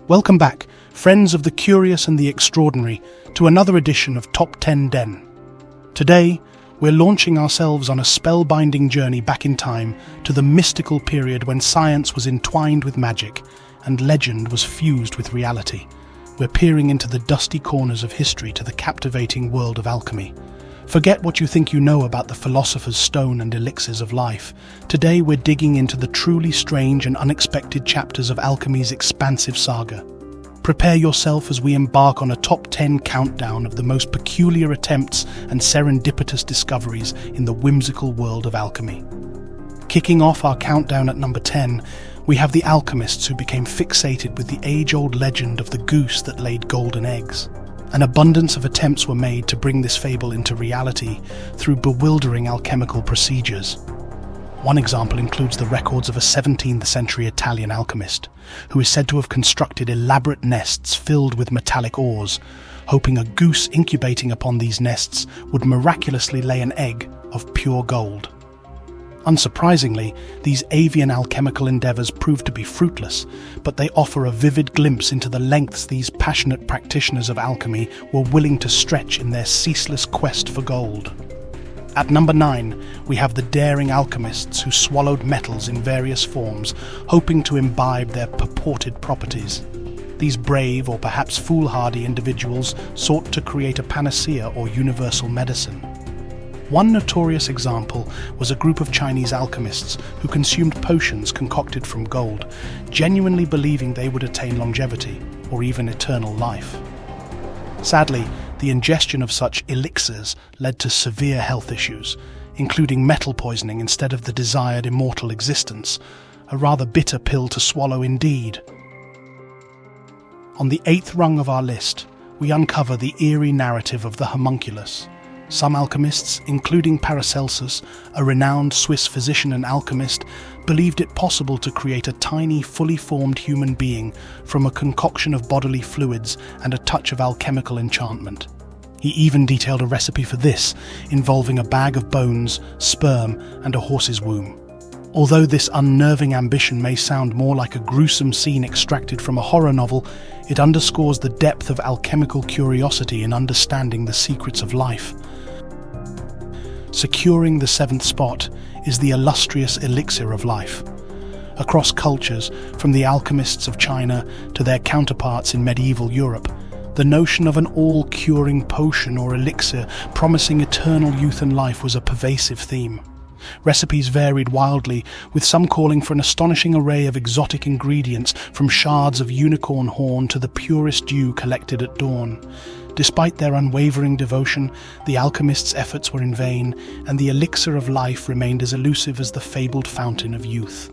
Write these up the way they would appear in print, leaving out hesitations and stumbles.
Welcome back, friends of the curious and the extraordinary, to another edition of Top 10 Den. Today, we're launching ourselves on a spellbinding journey back in time to the mystical period when science was entwined with magic and legend was fused with reality. We're peering into the dusty corners of history to the captivating world of alchemy. Forget what you think you know about the Philosopher's Stone and elixirs of life. Today we're digging into the truly strange and unexpected chapters of alchemy's expansive saga. Prepare yourself as we embark on a top 10 countdown of the most peculiar attempts and serendipitous discoveries in the whimsical world of alchemy. Kicking off our countdown at number 10, we have the alchemists who became fixated with the age-old legend of the goose that laid golden eggs. An abundance of attempts were made to bring this fable into reality through bewildering alchemical procedures. One example includes the records of a 17th century Italian alchemist, who is said to have constructed elaborate nests filled with metallic ores, hoping a goose incubating upon these nests would miraculously lay an egg of pure gold. Unsurprisingly, these avian alchemical endeavors proved to be fruitless, but they offer a vivid glimpse into the lengths these passionate practitioners of alchemy were willing to stretch in their ceaseless quest for gold. At number 9, we have the daring alchemists who swallowed metals in various forms, hoping to imbibe their purported properties. These brave or perhaps foolhardy individuals sought to create a panacea or universal medicine. One notorious example was a group of Chinese alchemists who consumed potions concocted from gold, genuinely believing they would attain longevity or even eternal life. Sadly, the ingestion of such elixirs led to severe health issues, including metal poisoning instead of the desired immortal existence, a rather bitter pill to swallow indeed. On the 8th rung of our list, we uncover the eerie narrative of the homunculus. Some alchemists, including Paracelsus, a renowned Swiss physician and alchemist, believed it possible to create a tiny, fully formed human being from a concoction of bodily fluids and a touch of alchemical enchantment. He even detailed a recipe for this, involving a bag of bones, sperm, and a horse's womb. Although this unnerving ambition may sound more like a gruesome scene extracted from a horror novel, it underscores the depth of alchemical curiosity in understanding the secrets of life. Securing the 7th spot is the illustrious elixir of life. Across cultures, from the alchemists of China to their counterparts in medieval Europe, the notion of an all-curing potion or elixir promising eternal youth and life was a pervasive theme. Recipes varied wildly, with some calling for an astonishing array of exotic ingredients, from shards of unicorn horn to the purest dew collected at dawn. Despite their unwavering devotion, the alchemists' efforts were in vain, and the elixir of life remained as elusive as the fabled fountain of youth.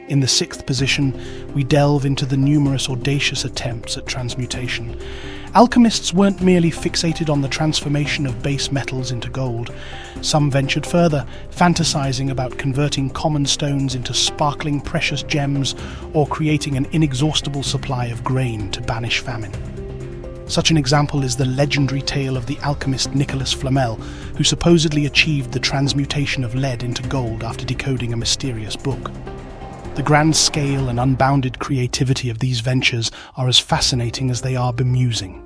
In the 6th position, we delve into the numerous audacious attempts at transmutation. Alchemists weren't merely fixated on the transformation of base metals into gold. Some ventured further, fantasizing about converting common stones into sparkling precious gems or creating an inexhaustible supply of grain to banish famine. Such an example is the legendary tale of the alchemist Nicholas Flamel, who supposedly achieved the transmutation of lead into gold after decoding a mysterious book. The grand scale and unbounded creativity of these ventures are as fascinating as they are bemusing.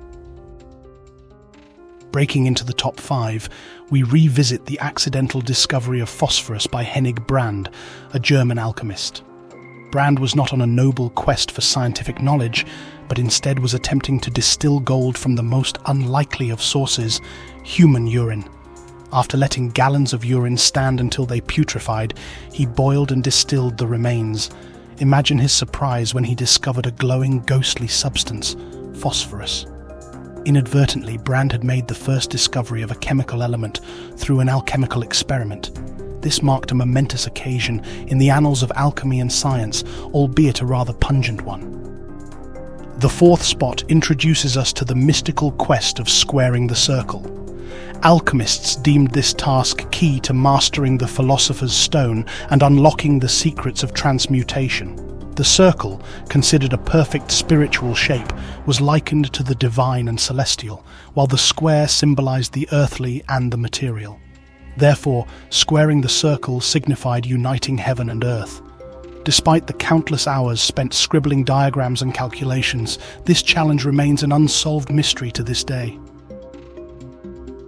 Breaking into the top 5, we revisit the accidental discovery of phosphorus by Hennig Brand, a German alchemist. Brand was not on a noble quest for scientific knowledge, but instead was attempting to distill gold from the most unlikely of sources, human urine. After letting gallons of urine stand until they putrefied, he boiled and distilled the remains. Imagine his surprise when he discovered a glowing, ghostly substance, phosphorus. Inadvertently, Brand had made the first discovery of a chemical element through an alchemical experiment. This marked a momentous occasion in the annals of alchemy and science, albeit a rather pungent one. The 4th spot introduces us to the mystical quest of squaring the circle. Alchemists deemed this task key to mastering the Philosopher's Stone and unlocking the secrets of transmutation. The circle, considered a perfect spiritual shape, was likened to the divine and celestial, while the square symbolized the earthly and the material. Therefore, squaring the circle signified uniting heaven and earth. Despite the countless hours spent scribbling diagrams and calculations, this challenge remains an unsolved mystery to this day.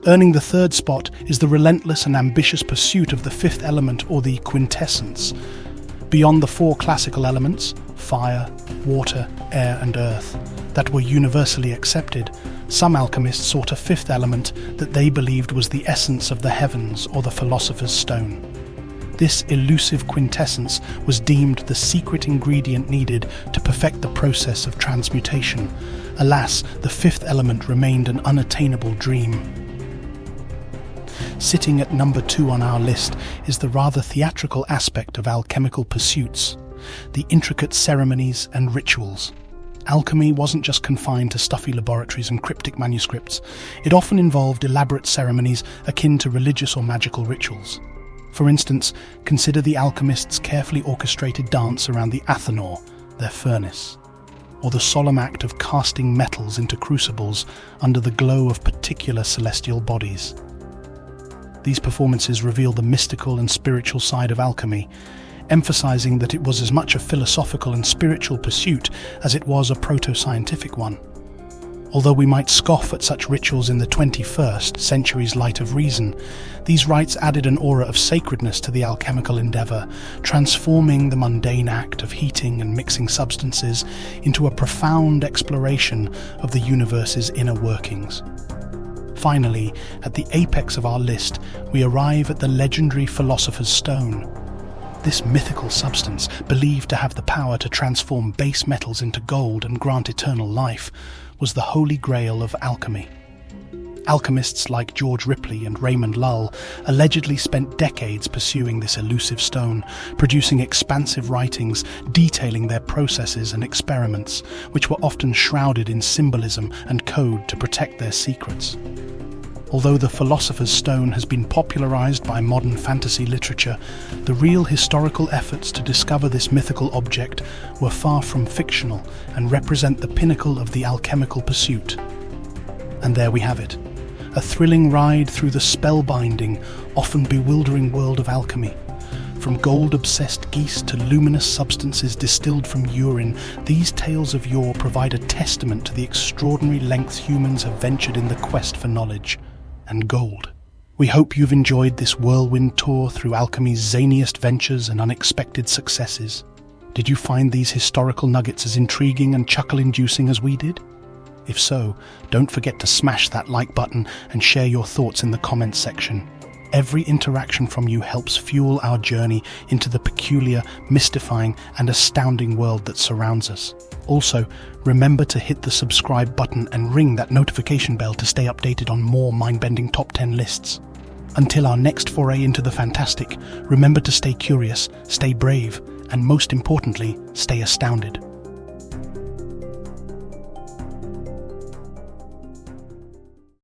Earning the third spot is the relentless and ambitious pursuit of the fifth element, or the quintessence. Beyond the four classical elements, fire, water, air and earth, that were universally accepted, some alchemists sought a fifth element that they believed was the essence of the heavens, or the Philosopher's Stone. This elusive quintessence was deemed the secret ingredient needed to perfect the process of transmutation. Alas, the fifth element remained an unattainable dream. Sitting at number 2 on our list is the rather theatrical aspect of alchemical pursuits, the intricate ceremonies and rituals. Alchemy wasn't just confined to stuffy laboratories and cryptic manuscripts. It often involved elaborate ceremonies akin to religious or magical rituals. For instance, consider the alchemists' carefully orchestrated dance around the Athanor, their furnace, or the solemn act of casting metals into crucibles under the glow of particular celestial bodies. These performances reveal the mystical and spiritual side of alchemy, emphasizing that it was as much a philosophical and spiritual pursuit as it was a proto-scientific one. Although we might scoff at such rituals in the 21st century's light of reason, these rites added an aura of sacredness to the alchemical endeavor, transforming the mundane act of heating and mixing substances into a profound exploration of the universe's inner workings. Finally, at the apex of our list, we arrive at the legendary Philosopher's Stone. This mythical substance, believed to have the power to transform base metals into gold and grant eternal life, was the holy grail of alchemy. Alchemists like George Ripley and Raymond Lull allegedly spent decades pursuing this elusive stone, producing expansive writings detailing their processes and experiments, which were often shrouded in symbolism and code to protect their secrets. Although the Philosopher's Stone has been popularized by modern fantasy literature, the real historical efforts to discover this mythical object were far from fictional and represent the pinnacle of the alchemical pursuit. And there we have it, a thrilling ride through the spellbinding, often bewildering world of alchemy. From gold-obsessed geese to luminous substances distilled from urine, these tales of yore provide a testament to the extraordinary lengths humans have ventured in the quest for knowledge and gold. We hope you've enjoyed this whirlwind tour through alchemy's zaniest ventures and unexpected successes. Did you find these historical nuggets as intriguing and chuckle-inducing as we did? If so, don't forget to smash that like button and share your thoughts in the comments section. Every interaction from you helps fuel our journey into the peculiar, mystifying, and astounding world that surrounds us. Also, remember to hit the subscribe button and ring that notification bell to stay updated on more mind-bending top 10 lists. Until our next foray into the fantastic, remember to stay curious, stay brave, and most importantly, stay astounded.